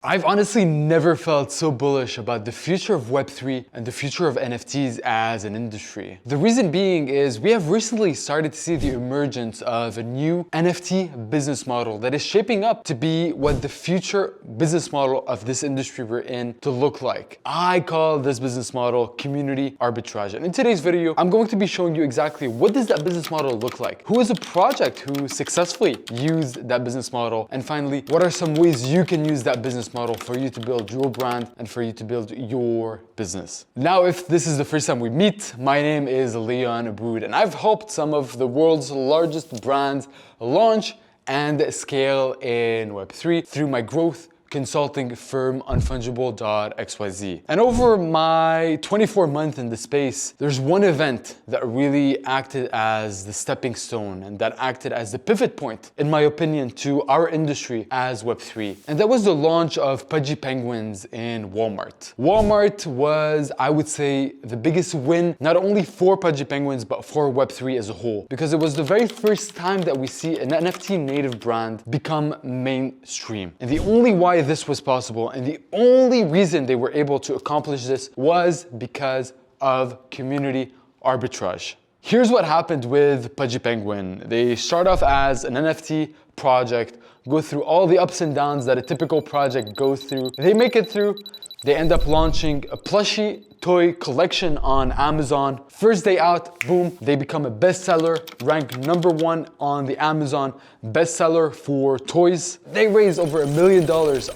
I've honestly never felt so bullish about the future of Web3 and the future of NFTs as an industry. The reason being is we have recently started to see the emergence of a new NFT business model that is shaping up to be what the future business model of this industry we're in to look like. I call this business model community arbitrage. And in today's video, I'm going to be showing you exactly what does that business model look like? Who is a project who successfully used that business model? And finally, what are some ways you can use that business model for you to build your brand and for you to build your business. Now, if this is the first time we meet, my name is Leon Aboud, and I've helped some of the world's largest brands launch and scale in Web3 through my growth consulting firm Unfungible.xyz. And over my 24 months in the space, there's one event that really acted as the stepping stone and that acted as the pivot point, in my opinion, to our industry as Web3. And that was the launch of Pudgy Penguins in Walmart. Walmart was, I would say, the biggest win, not only for Pudgy Penguins, but for Web3 as a whole, because it was the very first time that we see an NFT native brand become mainstream. And the only why this was possible, and the only reason they were able to accomplish this, was because of community arbitrage. Here's what happened with Pudgy Penguin. They start off as an NFT project, go through all the ups and downs that a typical project goes through. They make it through. They end up launching a plushie toy collection on Amazon. First day out, boom, they become a bestseller, ranked #1 on the Amazon bestseller for toys. They raise over $1 million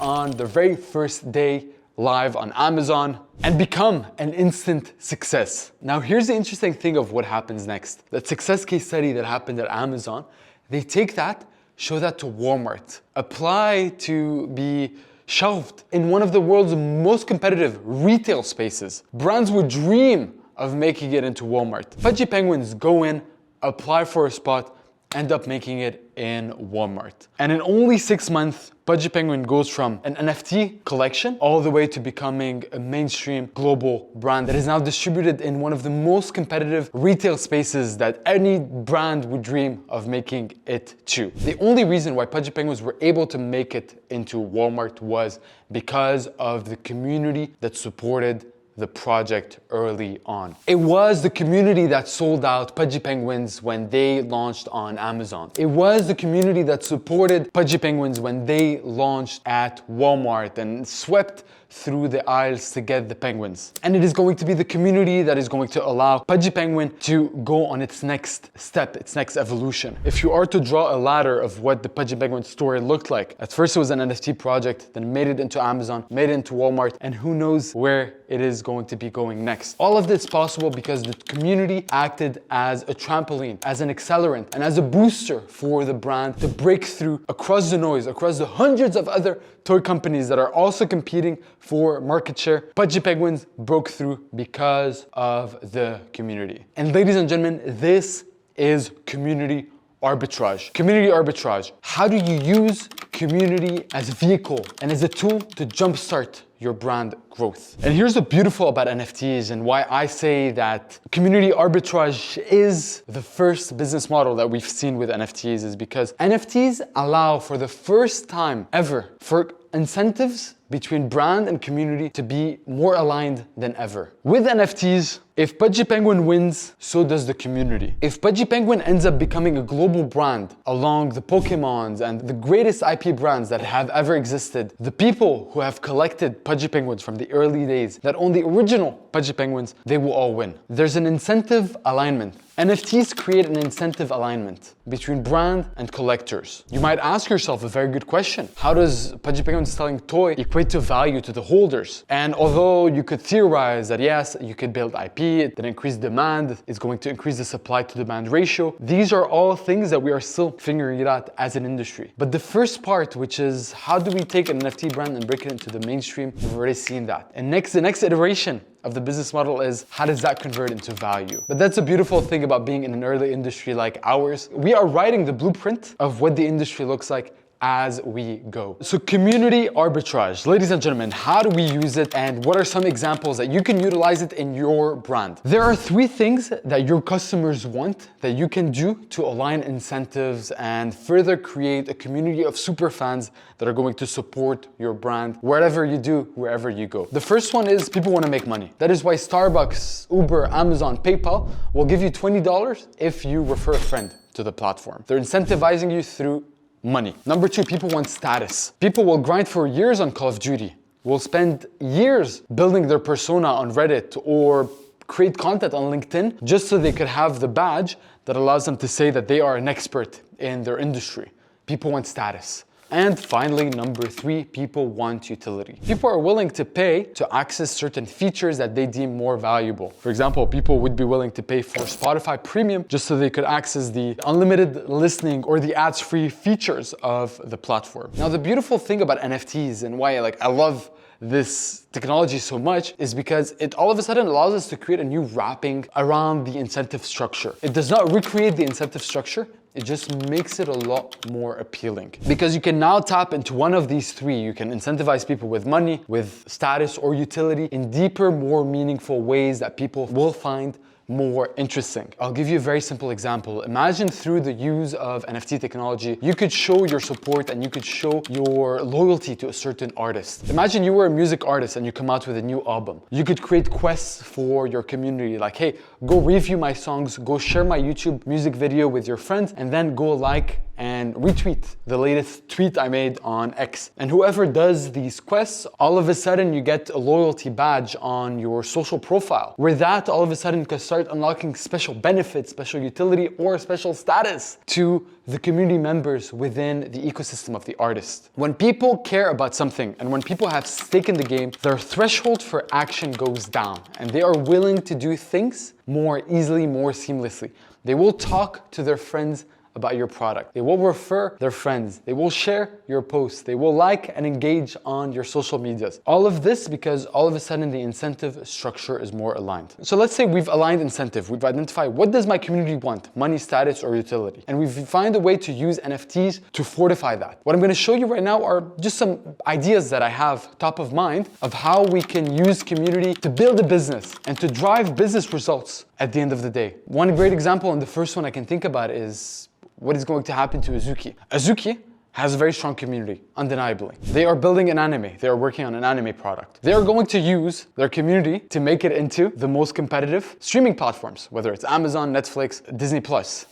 on the very first day live on Amazon and become an instant success. Now, here's the interesting thing of what happens next. That success case study that happened at Amazon, they take that, show that to Walmart, apply to be shelved in one of the world's most competitive retail spaces. Brands would dream of making it into Walmart. Pudgy Penguins go in, apply for a spot, end up making it in Walmart. And in only 6 months, Pudgy Penguin goes from an NFT collection all the way to becoming a mainstream global brand that is now distributed in one of the most competitive retail spaces that any brand would dream of making it to. The only reason why Pudgy Penguins were able to make it into Walmart was because of the community that supported the project early on. It was the community that sold out Pudgy Penguins when they launched on Amazon. It was the community that supported Pudgy Penguins when they launched at Walmart and swept through the aisles to get the penguins. And it is going to be the community that is going to allow Pudgy Penguin to go on its next step, its next evolution. If you are to draw a ladder of what the Pudgy Penguin story looked like, at first it was an NFT project, then made it into Amazon, made it into Walmart, and who knows where it is going to be going next. All of this possible because the community acted as a trampoline, as an accelerant, and as a booster for the brand to break through across the noise, across the hundreds of other toy companies that are also competing for market share. Pudgy Penguins broke through because of the community. And ladies and gentlemen, this is community arbitrage. Community arbitrage. How do you use community as a vehicle and as a tool to jumpstart your brand growth? And here's the beautiful about NFTs and why I say that community arbitrage is the first business model that we've seen with NFTs, is because NFTs allow for the first time ever for incentives between brand and community to be more aligned than ever. With NFTs, if Pudgy Penguin wins, so does the community. If Pudgy Penguin ends up becoming a global brand along the Pokemons and the greatest IP brands that have ever existed, the people who have collected Pudgy Penguins from the early days that own the original Pudgy Penguins, they will all win. There's an incentive alignment. NFTs create an incentive alignment between brand and collectors. You might ask yourself a very good question. How does Pudgy Penguins selling toy equate to value to the holders? And although you could theorize that yes, you could build IP, that increase demand, it's going to increase the supply to demand ratio, these are all things that we are still figuring it out as an industry. But the first part, which is how do we take an NFT brand and break it into the mainstream, we've already seen that. And the next iteration of the business model is how does that convert into value? But that's a beautiful thing about being in an early industry like ours. We are writing the blueprint of what the industry looks like as we go. So community arbitrage, ladies and gentlemen, how do we use it and what are some examples that you can utilize it in your brand? There are 3 things that your customers want that you can do to align incentives and further create a community of super fans that are going to support your brand wherever you do, wherever you go. The first one is people want to make money. That is why Starbucks, Uber, Amazon, PayPal will give you $20 if you refer a friend to the platform. They're incentivizing you through money. Number 2, people want status. People will grind for years on Call of Duty, will spend years building their persona on Reddit or create content on LinkedIn just so they could have the badge that allows them to say that they are an expert in their industry. People want status. And finally, number 3, people want utility. People are willing to pay to access certain features that they deem more valuable. For example, people would be willing to pay for Spotify Premium just so they could access the unlimited listening or the ads-free features of the platform. Now, the beautiful thing about NFTs and why I love this technology so much is because it all of a sudden allows us to create a new wrapping around the incentive structure. It does not recreate the incentive structure. It just makes it a lot more appealing because you can now tap into one of these 3. You can incentivize people with money, with status or utility in deeper, more meaningful ways that people will find more interesting. I'll give you a very simple example. Imagine through the use of NFT technology, you could show your support and you could show your loyalty to a certain artist. Imagine you were a music artist and you come out with a new album. You could create quests for your community like, hey, go review my songs, go share my YouTube music video with your friends, and then go like and retweet the latest tweet I made on X. And whoever does these quests, all of a sudden you get a loyalty badge on your social profile, where that all of a sudden can start unlocking special benefits, special utility, or special status to the community members within the ecosystem of the artist. When people care about something and when people have stake in the game, their threshold for action goes down and they are willing to do things more easily, more seamlessly. They will talk to their friends about your product. They will refer their friends. They will share your posts. They will like and engage on your social medias. All of this because all of a sudden the incentive structure is more aligned. So let's say we've aligned incentive. We've identified what does my community want? Money, status, or utility. And we've found a way to use NFTs to fortify that. What I'm gonna show you right now are just some ideas that I have top of mind of how we can use community to build a business and to drive business results at the end of the day. One great example, and the first one I can think about, is what is going to happen to Azuki. Azuki has a very strong community, undeniably. They are building an anime. They are working on an anime product. They are going to use their community to make it into the most competitive streaming platforms, whether it's Amazon, Netflix, Disney+.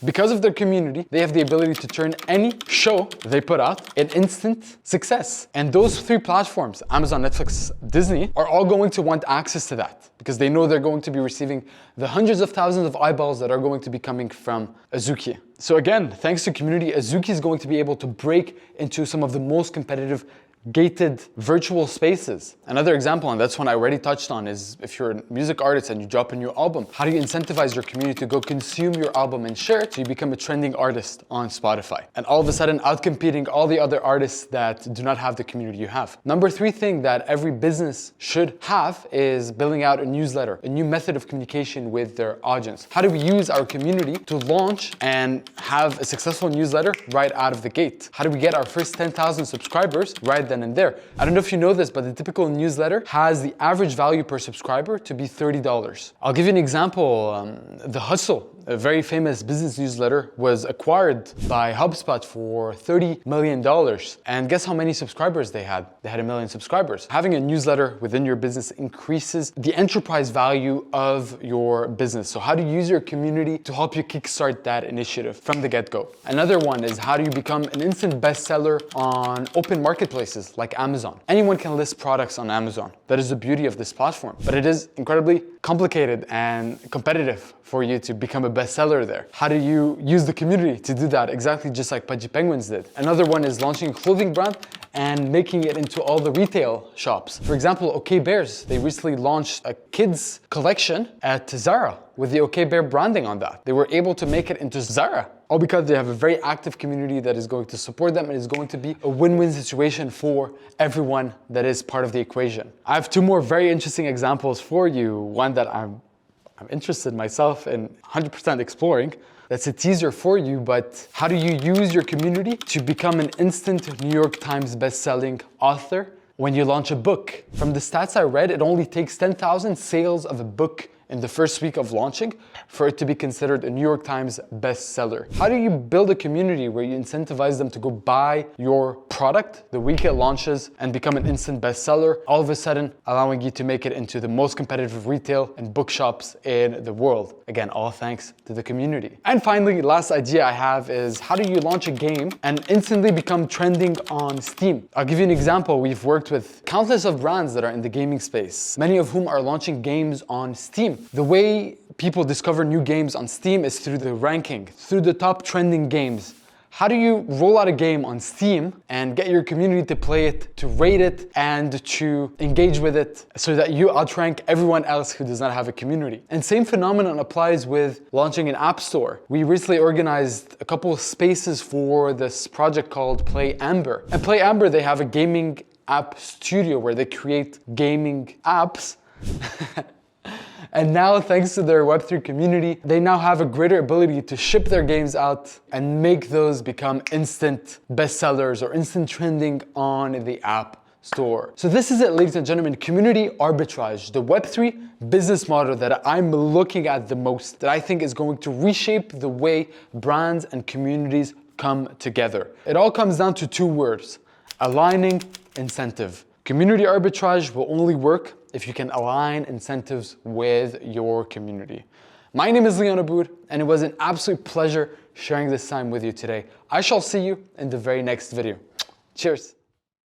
Because of their community, they have the ability to turn any show they put out an instant success. And those 3 platforms, Amazon, Netflix, Disney, are all going to want access to that because they know they're going to be receiving the hundreds of thousands of eyeballs that are going to be coming from Azuki. So again, thanks to community, Azuki is going to be able to break into some of the most competitive gated virtual spaces. Another example, and that's one I already touched on, is if you're a music artist and you drop a new album, how do you incentivize your community to go consume your album and share it so you become a trending artist on Spotify? And all of a sudden outcompeting all the other artists that do not have the community you have. Number 3 thing that every business should have is building out a newsletter, a new method of communication with their audience. How do we use our community to launch and have a successful newsletter right out of the gate? How do we get our first 10,000 subscribers right then and there? I don't know if you know this, but the typical newsletter has the average value per subscriber to be $30. I'll give you an example. The Hustle, a very famous business newsletter, was acquired by HubSpot for $30 million. And guess how many subscribers they had? They had 1 million subscribers. Having a newsletter within your business increases the enterprise value of your business. So how do you use your community to help you kickstart that initiative from the get-go? Another one is how do you become an instant bestseller on open marketplaces like Amazon? Anyone can list products on Amazon. That is the beauty of this platform. But it is incredibly complicated and competitive for you to become a bestseller there. How do you use the community to do that? Exactly just like Pudgy Penguins did. Another one is launching a clothing brand and making it into all the retail shops. For example, OK Bears, they recently launched a kids collection at Zara with the OK Bear branding on that. They were able to make it into Zara, all because they have a very active community that is going to support them and is going to be a win-win situation for everyone that is part of the equation. I have 2 more very interesting examples for you. One that I'm interested myself in 100% exploring. That's a teaser for you, but how do you use your community to become an instant New York Times best-selling author? When you launch a book. From the stats I read, it only takes 10,000 sales of a book in the first week of launching for it to be considered a New York Times bestseller. How do you build a community where you incentivize them to go buy your product the week it launches and become an instant bestseller, all of a sudden allowing you to make it into the most competitive retail and bookshops in the world? Again, all thanks to the community. And finally, last idea I have is how do you launch a game and instantly become trending on Steam? I'll give you an example. We've worked with countless of brands that are in the gaming space, many of whom are launching games on Steam. The way people discover new games on Steam is through the ranking, through the top trending games. How do you roll out a game on Steam and get your community to play it, to rate it, and to engage with it so that you outrank everyone else who does not have a community? And same phenomenon applies with launching an app store. We recently organized a couple of spaces for this project called Play Amber. And Play Amber, they have a gaming app studio where they create gaming apps. And now, thanks to their Web3 community, they now have a greater ability to ship their games out and make those become instant bestsellers or instant trending on the app store. So this is it, ladies and gentlemen, community arbitrage, the Web3 business model that I'm looking at the most, that I think is going to reshape the way brands and communities come together. It all comes down to two words: aligning incentive. Community arbitrage will only work if you can align incentives with your community. My name is Leon Aboud, and it was an absolute pleasure sharing this time with you today. I shall see you in the very next video. Cheers.